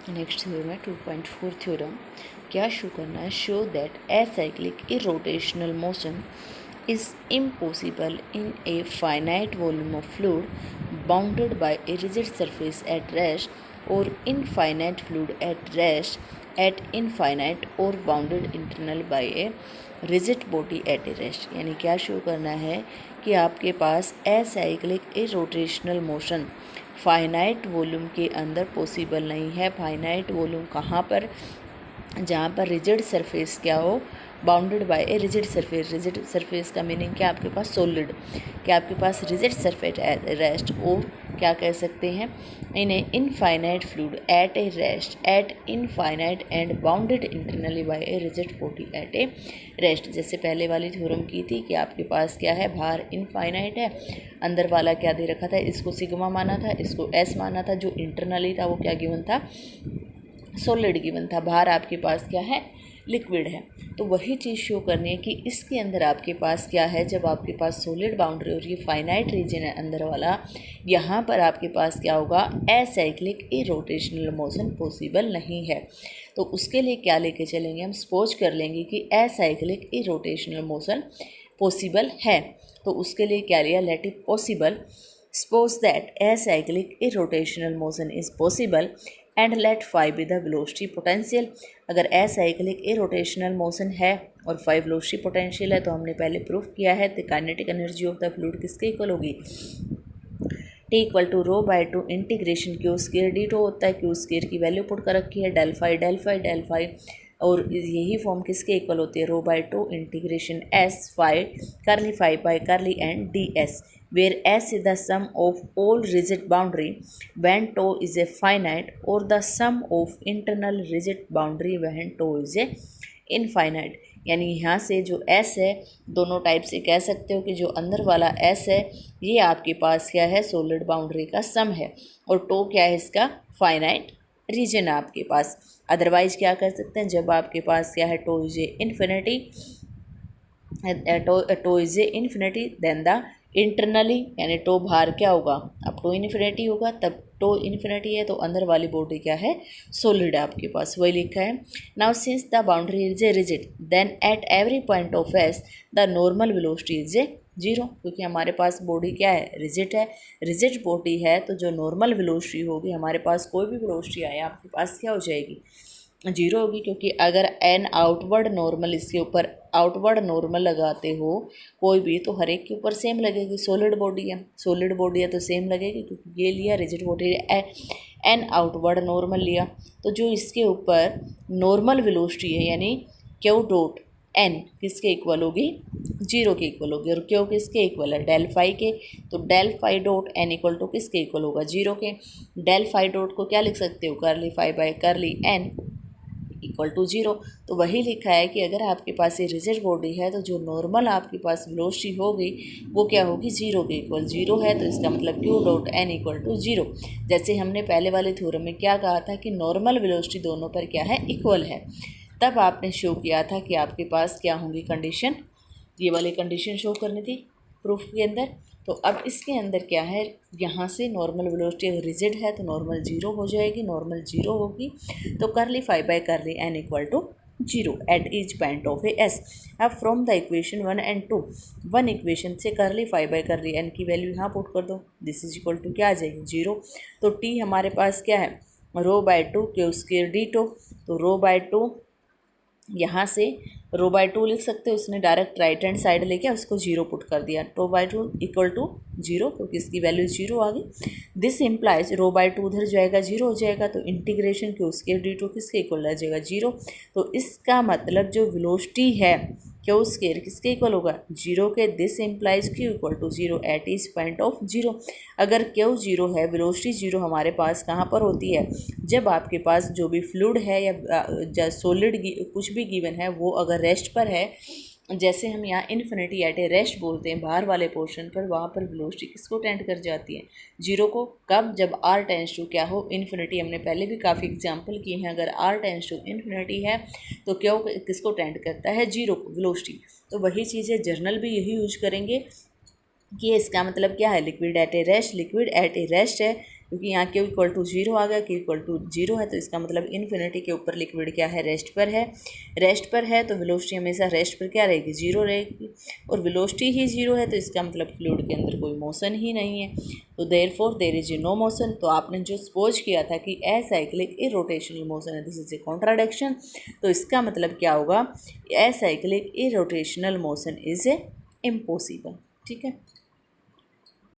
Next theorem है 2.4 theorem. क्या show करना है? Show that acyclic irrotational motion is impossible in a finite volume of fluid bounded by a rigid surface at rest or infinite fluid at rest at infinite or bounded internal by a rigid body at a rest। यानी क्या show करना है कि आपके पास acyclic irrotational motion finite volume के अंदर possible नहीं है। फाइनाइट वॉल्यूम कहाँ पर? जहाँ पर रिजिड सरफेस क्या हो, bounded by a rigid surface. Rigid surface का मीनिंग क्या? आपके पास सॉलिड, क्या आपके पास रिजिड सरफेस एट रेस्ट, और क्या कह सकते हैं इन्हें infinite fluid at a rest at infinite and bounded internally by a rigid body at a rest. जैसे पहले वाली थ्योरम की थी कि आपके पास क्या है, बाहर इनफाइनाइट है, अंदर वाला क्या दे रखा था, इसको सिग्मा माना था, इसको एस माना था, जो इंटरनली था वो क्या गिवन था, सॉलिड गिवन था। बाहर आपके पास क्या है, लिक्विड है। तो वही चीज़ शो करनी है कि इसके अंदर आपके पास क्या है, जब आपके पास सॉलिड बाउंड्री और ये फाइनाइट रीजन है अंदर वाला, यहाँ पर आपके पास क्या होगा, एसाइक्लिक इरोटेशनल मोशन पॉसिबल नहीं है। तो उसके लिए क्या लेके चलेंगे, हम सपोज कर लेंगे कि एसाइक्लिक इरोटेशनल मोशन पॉसिबल है। तो उसके लिए क्या लिया, let it possible. Suppose that acyclic irrotational motion is possible and let five be the velocity potential. अगर एसाइक्लिक इरोटेशनल मोशन है और फाइव वेलोसिटी पोटेंशियल है, तो हमने पहले प्रूफ किया है the kinetic energy of the fluid किसके इक्वल होगी, T equal to rho by two integration q square d tau होता है। क्यू स्केयर की वैल्यू पुट कर रखी है, डेल फाई, और यही फॉर्म किसके इक्वल होती है, rho by two integration S phi curly phi by curly and d S, where S is the sum of all rigid boundary when tau is a finite, or the sum of internal rigid boundary when tau is a infinite। यानी यहाँ से जो S है, दोनों type से कह सकते हो कि जो अंदर वाला S है ये आपके पास क्या है, सॉलिड बाउंड्री का सम है, और टो क्या है, इसका फाइनाइट रीजन है आपके पास। अदरवाइज क्या कर सकते हैं, जब आपके पास क्या है, tau is infinity, tau is infinity, then the internally यानी टो बाहर क्या होगा, अब टो इन्फिनिटी होगा, तब टो इन्फिनिटी है तो अंदर वाली बॉडी क्या है, सॉलिड है आपके पास, वही लिखा है। Now since the boundary is a rigid then at every point of S the normal velocity is a zero, क्योंकि हमारे पास बॉडी क्या है, रिजिड है। रिजिड बॉडी है तो जो नॉर्मल वेलोसिटी होगी, हमारे पास कोई भी वेलोसिटी आए आपके पास क्या हो जाएगी, जीरो होगी। क्योंकि अगर एन आउटवर्ड नॉर्मल इसके ऊपर आउटवर्ड नॉर्मल लगाते हो कोई भी, तो हर एक के ऊपर सेम लगेगी। सॉलिड बॉडी है, सॉलिड बॉडी है तो सेम लगेगी, क्योंकि ये लिया rigid body, n outward normal लिया, तो जो इसके ऊपर नॉर्मल वेलोसिटी है यानी क्यू डॉट एन किसके इक्वल होगी, जीरो के इक्वल होगी। और क्यू किसके इक्वल है, डेल फाई के, तो del phi dot n equal to किसके इक्वल होगा, जीरो के। डेल फाई डॉट को क्या लिख सकते हो, curly phi by curly n equal to zero. तो वही लिखा है कि अगर आपके पास ये रिजिड बॉडी है तो जो नॉर्मल आपके पास वेलोसिटी होगी वो क्या होगी, जीरो के इक्वल। जीरो है तो इसका मतलब q dot n equal to zero. जैसे हमने पहले वाले थ्योरम में क्या कहा था कि नॉर्मल वेलोसिटी दोनों पर क्या है, इक्वल है, तब आपने शो किया था कि आपके पास क्या होंगी कंडीशन, ये वाली कंडीशन शो करनी थी प्रूफ के अंदर। तो अब इसके अंदर क्या है, यहाँ से नॉर्मल वेलोसिटी अगर रिजिड है तो नॉर्मल जीरो हो जाएगी, नॉर्मल जीरो होगी तो curly phi by curly n equal to zero at each point of a S. अब from the equation 1 and 2, one equation से curly phi by curly n की वैल्यू यहाँ पुट कर दो, दिस इज इक्वल टू क्या आ जाएगी, zero. तो T हमारे पास क्या है, rho by two q square d tau, तो रो बाय टू यहाँ से रो बाय टू लिख सकते हो, उसने डायरेक्ट राइट हैंड साइड लेके उसको जीरो पुट कर दिया, rho by two equal to zero, क्योंकि इसकी वैल्यू जीरो आ गई। This implies rho by two उधर जाएगा, जीरो हो जाएगा, तो integration q square d tau किसके इक्वल आ जाएगा, जीरो। तो इसका मतलब जो वेलोसिटी है क्यू स्क्वायर किसके इक्वल होगा, जीरो के। This implies q equal to zero at each point of zero. अगर क्यू जीरो है, वेलोसिटी जीरो हमारे पास कहाँ पर होती है, जब आपके पास जो भी फ्लूइड है या सॉलिड कुछ भी गिवन है वो अगर रेस्ट पर है, जैसे हम यहाँ इन्फिनिटी एट ए रेस्ट बोलते हैं बाहर वाले पोर्शन पर, वहाँ पर वेलोसिटी किसको टेंड कर जाती है, जीरो को। कब, जब आर टेंस टू क्या हो, इन्फिनिटी। हमने पहले भी काफ़ी एग्जांपल किए हैं, अगर आर टेंस टू इन्फिनिटी है तो क्यों किसको टेंड करता है, जीरो को, वेलोसिटी। तो वही चीज़ है, जर्नल भी यही यूज करेंगे कि इसका मतलब क्या है, liquid at a rest, liquid at a rest है, क्योंकि यहाँ Q इक्वल टू 0 आ गया, Q इक्वल टू 0 है तो इसका मतलब इन्फिनिटी के ऊपर लिक्विड क्या है, रेस्ट पर है। रेस्ट पर है तो वेलोसिटी हमेशा रेस्ट पर क्या रहेगी, 0 रहेगी, और वेलोसिटी ही 0 है तो इसका मतलब फ्लूइड के अंदर कोई मोशन ही नहीं है, तो therefore there is no motion. तो आपने जो सपोज किया था कि असाइक्लिक इरोटेशनल मोशन है, दिस इज ए कॉन्ट्राडिक्शन, तो इसका मतलब क्या होगा, acyclic irrotational motion is a impossible. ठीक है।